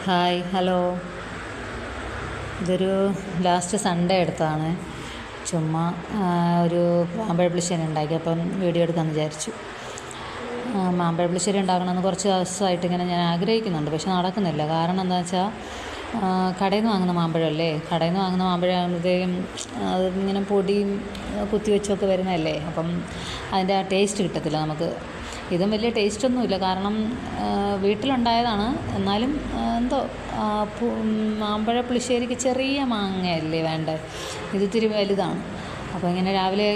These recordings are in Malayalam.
Hi hello. ഇതൊരു ലാസ്റ്റ് സൺഡേ എടുത്തതാണ്. ചുമ്മാ ഒരു മാമ്പഴപ്പുളിശ്ശേരി ഉണ്ടാക്കി. അപ്പം വീഡിയോ എടുക്കാമെന്ന് വിചാരിച്ചു. മാമ്പഴപ്പുളിശ്ശേരി ഉണ്ടാക്കണമെന്ന് കുറച്ച് ദിവസമായിട്ട് ഇങ്ങനെ ഞാൻ ആഗ്രഹിക്കുന്നുണ്ട്, പക്ഷെ നടക്കുന്നില്ല. കാരണം എന്താണെന്ന് വെച്ചാൽ കടയിൽ നിന്ന് വാങ്ങുന്ന മാമ്പഴമല്ലേ. കടയിൽ നിന്ന് വാങ്ങുന്ന മാമ്പഴമാകുമ്പോഴത്തേക്കും അതിങ്ങനെ പൊടിയും കുത്തിവെച്ചൊക്കെ വരുന്നതല്ലേ. അപ്പം അതിൻ്റെ ആ ടേസ്റ്റ് കിട്ടത്തില്ല നമുക്ക്. ഇതും വലിയ ടേസ്റ്റൊന്നുമില്ല, കാരണം വീട്ടിലുണ്ടായതാണ്. എന്നാലും എന്തോ മാമ്പഴ പുളിശ്ശേരിക്ക് ചെറിയ മാങ്ങയല്ലേ വേണ്ടത്, ഇത് ഇത്തിരി വലുതാണ്. അപ്പോൾ ഇങ്ങനെ രാവിലെ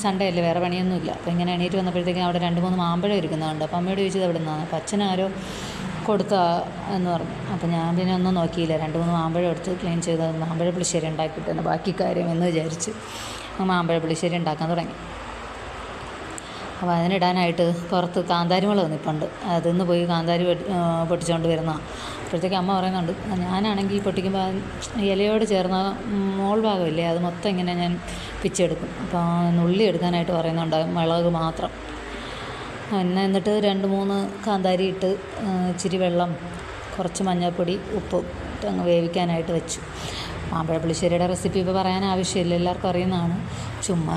സൺഡേ അല്ലേ, വേറെ പണിയൊന്നുമില്ല. അപ്പോൾ ഇങ്ങനെ എണീറ്റ് വന്നപ്പോഴത്തേക്കും അവിടെ 2-3 മാമ്പഴം ഇരിക്കുന്നുണ്ട്. അപ്പോൾ അമ്മയോട് ചോദിച്ചത് എവിടെ നിന്നാണ്. അപ്പോൾ അച്ഛനാരോ കൊടുത്താ എന്ന് പറഞ്ഞു. അപ്പോൾ ഞാൻ പിന്നെ ഒന്നും നോക്കിയില്ല, 2-3 മാമ്പഴം എടുത്ത് ക്ലീൻ ചെയ്ത് മാമ്പഴ പുളിശ്ശേരി ഉണ്ടാക്കിയിട്ട് തന്നെ ബാക്കി കാര്യം എന്ന് വിചാരിച്ച് മാമ്പഴ പുളിശ്ശേരി ഉണ്ടാക്കാൻ തുടങ്ങി. അപ്പോൾ അതിനിടാനായിട്ട് പുറത്ത് കാന്താരി മുളക് നിൽപ്പുണ്ട്. അതിന്ന് പോയി കാന്താരി പൊട്ടിച്ചുകൊണ്ട് വരുന്നതാണ്. അപ്പോഴത്തേക്ക് അമ്മ പറയുന്നുണ്ട്, ഞാനാണെങ്കിൽ പൊട്ടിക്കുമ്പോൾ ഇലയോട് ചേർന്ന മോൾ ഭാഗമില്ലേ, അത് മൊത്തം ഇങ്ങനെ ഞാൻ പിച്ചെടുക്കും. അപ്പോൾ നുള്ളി എടുക്കാനായിട്ട് പറയുന്നുണ്ട്, മുളക് മാത്രം. എന്നിട്ട് 2-3 കാന്താരി ഇട്ട് ഇച്ചിരി വെള്ളം, കുറച്ച് മഞ്ഞൾപ്പൊടി, ഉപ്പ് ഇട്ട് അങ്ങ് വേവിക്കാനായിട്ട് വെച്ചു. മാമ്പഴ പുളിശ്ശേരിയുടെ റെസിപ്പി ഇപ്പോൾ പറയാൻ ആവശ്യമില്ല, എല്ലാവർക്കും അറിയുന്നതാണ്. ചുമ്മാ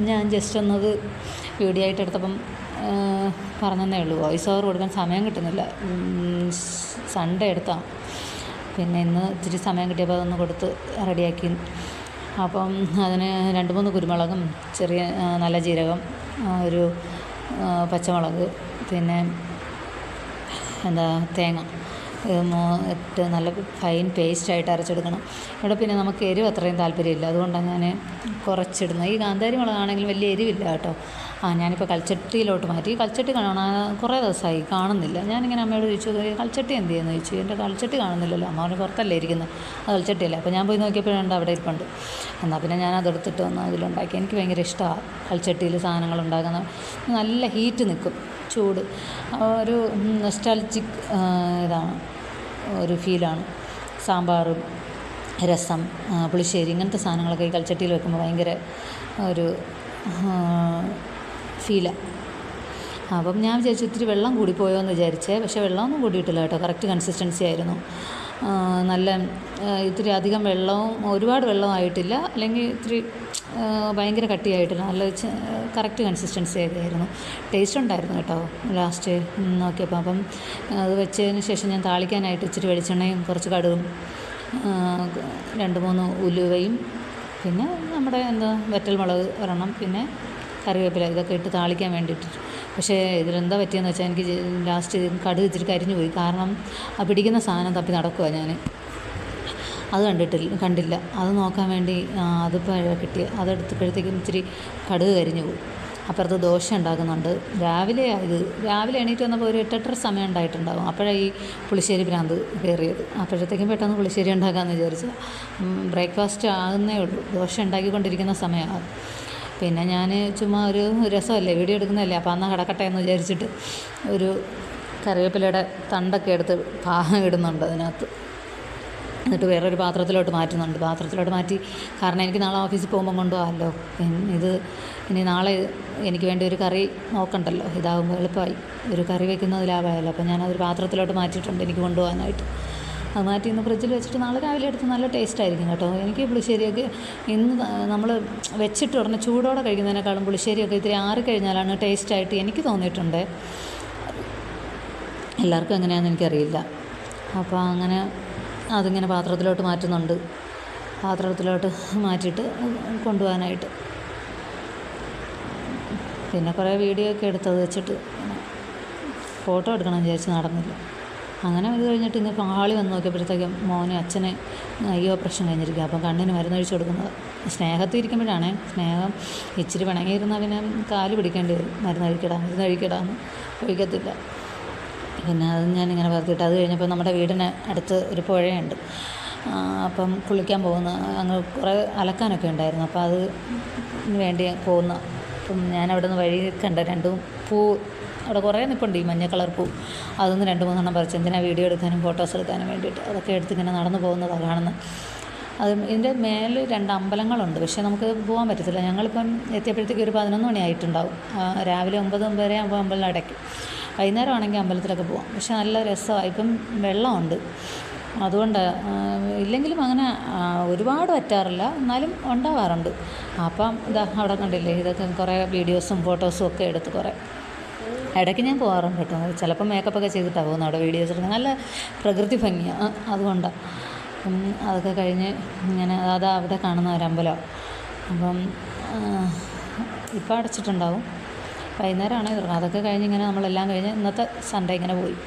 ഞാൻ ജസ്റ്റ് ഒന്നത് വീഡിയോ ആയിട്ട് എടുത്തപ്പം പറഞ്ഞതേ ഉള്ളൂ. വോയിസ് ഓവർ കൊടുക്കാൻ സമയം കിട്ടുന്നില്ല. സൺഡേ എടുത്താണ്. പിന്നെ ഇന്ന് ഇച്ചിരി സമയം കിട്ടിയപ്പോൾ അതൊന്ന് കൊടുത്ത് റെഡിയാക്കി. അപ്പം അതിന് 2-3 കുരുമുളകും, ചെറിയ നല്ല ജീരകം, ഒരു പച്ചമുളക്, പിന്നെ തേങ്ങ ഇട്ട് നല്ല ഫൈൻ പേസ്റ്റായിട്ട് അരച്ചെടുക്കണം. ഇവിടെ പിന്നെ നമുക്ക് എരിവ് അത്രയും താല്പര്യമില്ല, അതുകൊണ്ടാണ് ഞാൻ കുറച്ചിടുന്നത്. ഈ കാന്താരി മുളകാണെങ്കിലും വലിയ എരിവില്ല കേട്ടോ. ഞാനിപ്പോൾ കൽച്ചട്ടിയിലോട്ട് മാറ്റി. കൽച്ചട്ടി കുറേ ദിവസമായി കാണുന്നില്ല. ഞാനിങ്ങനെ അമ്മയോട് ചോദിച്ചു, കൽച്ചട്ടി എന്ത് ചെയ്യുന്നു ചോദിച്ചു. എൻ്റെ കൽച്ചട്ടി കാണുന്നില്ലല്ലോ. അമ്മ പറഞ്ഞ് പുറത്തല്ലേ ഇരിക്കുന്നത്, അത് കൽച്ചട്ടിയല്ല. അപ്പോൾ ഞാൻ പോയി നോക്കിയപ്പോഴുണ്ട് അവിടെ ഇരിപ്പുണ്ട്. എന്നാൽ പിന്നെ ഞാൻ അതെടുത്തിട്ട് വന്ന് അതിലുണ്ടാക്കി. എനിക്ക് ഭയങ്കര ഇഷ്ടമാണ് കൽച്ചട്ടിയിൽ സാധനങ്ങൾ ഉണ്ടാക്കുന്നത്. നല്ല ഹീറ്റ് നിൽക്കും, ചൂട്, ഒരു നൊസ്റ്റാൾജിക് ഇതാണ്, ഒരു ഫീലാണ്. സാമ്പാറും രസം, പുളിശ്ശേരി, ഇങ്ങനത്തെ സാധനങ്ങളൊക്കെ ഈ കൽച്ചട്ടിയിൽ വെക്കുമ്പോൾ ഭയങ്കര ഒരു ഫീലാണ്. അപ്പം ഞാൻ വിചാരിച്ചു ഇത്തിരി വെള്ളം കൂടിപ്പോയോ എന്ന് വിചാരിച്ചേ, പക്ഷേ വെള്ളമൊന്നും കൂടിയിട്ടില്ല കേട്ടോ. കറക്റ്റ് കൺസിസ്റ്റൻസി ആയിരുന്നു. നല്ല ഇത്തിരി അധികം വെള്ളവും ഒരുപാട് വെള്ളമായിട്ടില്ല, അല്ലെങ്കിൽ ഇത്തിരി ഭയങ്കര കട്ടിയായിട്ടില്ല. നല്ല കറക്റ്റ് കൺസിസ്റ്റൻസി ഒക്കെ ആയിരുന്നു. ടേസ്റ്റ് ഉണ്ടായിരുന്നു കേട്ടോ ലാസ്റ്റ് നോക്കിയപ്പോൾ. അപ്പം അത് വെച്ചതിന് ശേഷം ഞാൻ താളിക്കാനായിട്ട് ഇച്ചിരി വെളിച്ചെണ്ണയും കുറച്ച് കടുകും 2-3 ഉലുവയും, പിന്നെ നമ്മുടെ വറ്റൽമുളക് ഒരെണ്ണം, പിന്നെ കറിവേപ്പില, ഇതൊക്കെ ഇട്ട് താളിക്കാൻ വേണ്ടിയിട്ട്. പക്ഷേ ഇതിലെന്താ പറ്റിയെന്ന് വെച്ചാൽ എനിക്ക് ലാസ്റ്റ് കടുക് ഇച്ചിരി കരിഞ്ഞു പോയി. കാരണം ആ പിടിക്കുന്ന സാധനം തപ്പി നടക്കുക ഞാൻ. അത് കണ്ടില്ല. അത് നോക്കാൻ വേണ്ടി അതിപ്പോൾ കിട്ടിയ അതെടുത്തപ്പോഴത്തേക്കും ഇച്ചിരി കടുക് കരിഞ്ഞു പോയി. അപ്പുറത്ത് ദോശ ഉണ്ടാക്കുന്നുണ്ട്. രാവിലെ എണീറ്റ് വന്നപ്പോൾ ഒരു 8-8:30 സമയം ഉണ്ടായിട്ടുണ്ടാകും. അപ്പോഴാണ് ഈ പുളിശ്ശേരി ഭ്രാന്ത് കയറിയത്. അപ്പോഴത്തേക്കും പെട്ടെന്ന് പുളിശ്ശേരി ഉണ്ടാക്കാമെന്ന് വിചാരിച്ചു. ബ്രേക്ക്ഫാസ്റ്റ് ആകുന്നേ ഉള്ളൂ, ദോശ ഉണ്ടാക്കിക്കൊണ്ടിരിക്കുന്ന സമയമാണ്. പിന്നെ ഞാൻ ചുമ്മാ ഒരു രസമല്ലേ, വീഡിയോ എടുക്കുന്നതല്ലേ, അപ്പോൾ അന്ന് കിടക്കട്ടെ എന്ന് വിചാരിച്ചിട്ട് ഒരു കറിവേപ്പിലയുടെ തണ്ടൊക്കെ എടുത്ത് ഇടുന്നുണ്ട് അതിനകത്ത്. എന്നിട്ട് വേറൊരു പാത്രത്തിലോട്ട് മാറ്റി. കാരണം എനിക്ക് നാളെ ഓഫീസിൽ പോകുമ്പം കൊണ്ടുപോകാമല്ലോ. ഇനി നാളെ എനിക്ക് വേണ്ടി ഒരു കറി നോക്കണ്ടല്ലോ. ഇതാകുമ്പോൾ എളുപ്പമായി, ഒരു കറി വെക്കുന്നത് ലാഭമായല്ലോ. അപ്പോൾ ഞാനതൊരു പാത്രത്തിലോട്ട് മാറ്റിയിട്ടുണ്ട് എനിക്ക് കൊണ്ടുപോകാനായിട്ട്. അത് മാറ്റി ഇന്ന് ഫ്രിഡ്ജിൽ വെച്ചിട്ട് നാളെ രാവിലെ എടുത്ത് നല്ല ടേസ്റ്റ് ആയിരിക്കും കേട്ടോ. എനിക്ക് പുളിശ്ശേരിയൊക്കെ ഇന്ന് നമ്മൾ വെച്ചിട്ട് ഉടനെ ചൂടോടെ കഴിക്കുന്നതിനേക്കാളും പുളിശ്ശേരിയൊക്കെ ഇത്തിരി ആറിക്കഴിഞ്ഞാലാണ് ടേസ്റ്റായിട്ട് എനിക്ക് തോന്നിയിട്ടുണ്ട്. എല്ലാവർക്കും എങ്ങനെയാണെന്ന് എനിക്കറിയില്ല. അപ്പോൾ അങ്ങനെ അതിങ്ങനെ പാത്രത്തിലോട്ട് മാറ്റിയിട്ട് കൊണ്ടുപോകാനായിട്ട്. പിന്നെ കുറേ വീഡിയോ ഒക്കെ എടുത്തത് വെച്ചിട്ട് ഫോട്ടോ എടുക്കണം വിചാരിച്ച് നടന്നില്ല. അങ്ങനെ ഇത് കഴിഞ്ഞിട്ട് ഇന്ന് ആളി വന്ന് നോക്കിയപ്പോഴത്തേക്കും അച്ഛനെ ഐ ഓപ്പറേഷൻ കഴിഞ്ഞിരിക്കുക. അപ്പം കണ്ണിന് മരുന്നൊഴിച്ച് കൊടുക്കുന്നത്. സ്നേഹത്തിൽ ഇരിക്കുമ്പോഴാണ് സ്നേഹം ഇച്ചിരി പിണങ്ങിയിരുന്നാൽ പിന്നെ കാല് പിടിക്കേണ്ടി വരും. മരുന്നഴിക്കടാന്ന് ഒഴിക്കത്തില്ല. പിന്നെ അത് ഞാനിങ്ങനെ പറഞ്ഞിട്ട് അത് കഴിഞ്ഞപ്പോൾ നമ്മുടെ വീടിന് അടുത്ത് ഒരു പുഴയുണ്ട്. അപ്പം കുളിക്കാൻ പോകുന്ന അങ്ങ് കുറേ അലക്കാനൊക്കെ ഉണ്ടായിരുന്നു. അപ്പോൾ അത് വേണ്ടി പോകുന്ന അപ്പം ഞാൻ അവിടെ നിന്ന് വഴി കണ്ട 2 പൂ അവിടെ കുറേ നിൽപ്പുണ്ട്, ഈ മഞ്ഞ കളർ പൂ. അതൊന്ന് 2-3 പറിച്ച് എന്തിനാണ് വീഡിയോ എടുക്കാനും ഫോട്ടോസ് എടുക്കാനും വേണ്ടിയിട്ട്. അതൊക്കെ എടുത്ത് ഇങ്ങനെ നടന്നു പോകുന്നതാണ് കാണുന്നത്. അത് ഇതിൻ്റെ മേലെ 2 അമ്പലങ്ങളുണ്ട്, പക്ഷേ നമുക്ക് പോകാൻ പറ്റത്തില്ല. ഞങ്ങളിപ്പം എത്തിയപ്പോഴത്തേക്ക് ഒരു 11 മണി ആയിട്ടുണ്ടാവും. രാവിലെ 9-9:30 അമ്പലം അടയ്ക്കും. വൈകുന്നേരം ആണെങ്കിൽ അമ്പലത്തിലൊക്കെ പോകാം. പക്ഷെ നല്ല രസമാണ്. ഇപ്പം വെള്ളമുണ്ട്, അതുകൊണ്ട് ഇല്ലെങ്കിലും അങ്ങനെ ഒരുപാട് പറ്റാറില്ല, എന്നാലും ഉണ്ടാവാറുണ്ട്. അപ്പം ഇതാ അവിടെ കണ്ടില്ലേ, ഇതൊക്കെ കുറേ വീഡിയോസും ഫോട്ടോസും ഒക്കെ എടുത്ത് കുറേ ഇടയ്ക്ക് ഞാൻ പോകാറുണ്ട് കേട്ടോ. ചിലപ്പം മേക്കപ്പൊക്കെ ചെയ്തിട്ടാണ് പോകുന്നത് അവിടെ വീഡിയോസ് എടുക്കുന്നത്. നല്ല പ്രകൃതി ഭംഗിയാണ്, അതുകൊണ്ടാണ്. അതൊക്കെ കഴിഞ്ഞ് ഇങ്ങനെ അതാ അവിടെ കാണുന്ന ഒരമ്പലം. അപ്പം ഇപ്പം അടച്ചിട്ടുണ്ടാവും, വൈകുന്നേരമാണ് തുറക്കുന്നത്. അതൊക്കെ കഴിഞ്ഞ് ഇങ്ങനെ നമ്മളെല്ലാം കഴിഞ്ഞ് ഇന്നത്തെ സൺഡേ ഇങ്ങനെ പോയി.